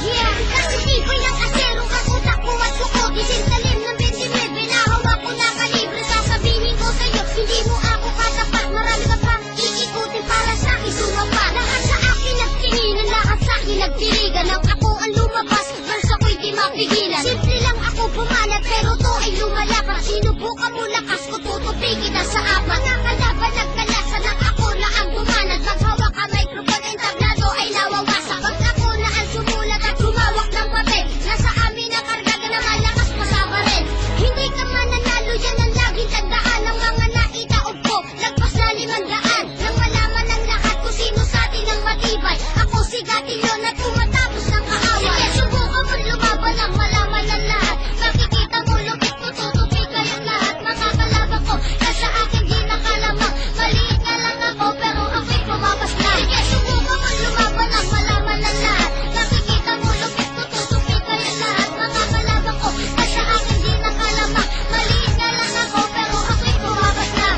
Yeah, kasi tibay ng asero ang utak ko at suko. Disintalim ng 29, nahawak ko na kalibre. Sasabihin ko sa'yo, hindi mo ako katapat. Marami ka pang iikutin para sa'kin sumapa. Lahat sa akin nagtinginan, lahat sa'kin nagtirigan. Nang ako ang lumabas, verse ako'y di mapigilan. Simple lang ako pumalat, pero to ay lumalakas. Sinubukan mo lakas ko, tutupi kita sa apat. Nakalaban, nagkalasan ng ako na ang bumanat. Maghawak ang microphone, ang tablado ay nawawasak. Pag ako na ang sumulat at humawak ng papel, nasa amin ang karga na malakas pasaba rin. Hindi ka mananalo, yan ang laging tandaan. Ng mga naitaob ko, lagpas na 500. Nang malaman ng lahat kung sino sa atin ang matibay, ako si Gatillo na tumatapos ng kaaway. Sige, subukan mo lumaban ang malaman ng lahat. Makikita mo lupit ko, tutupi kayong lahat. Makakalaban ko, nasa akin di nakalamang. Maliit na lang ako, pero ako'y pumabas na. Sige, subukan mo lumaban ang malaman ng lahat. Makikita mo lupit ko, tutupi kayong lahat. Makakalaban ko, nasa akin di nakalamang. Maliit na lang ako, pero ako'y pumabas na.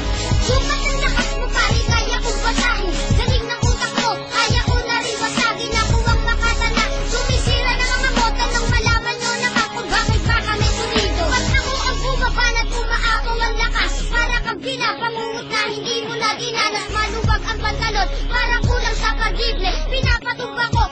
Sukat ang lakas mo, pari, kaya kong basahin. Galing ng utak mo, kaya ko na rin basagin. Ako ang makatana, sumisira ng mga mota nang malaman nyo naman kung bakit ba kami sumido. Pag ako ang bumaban at umaako ang lakas, para kang pinapangungot na hindi mo na dinanas. Maluwag ang pantalon, parang kulang sa pagible. Pinapatumba ko,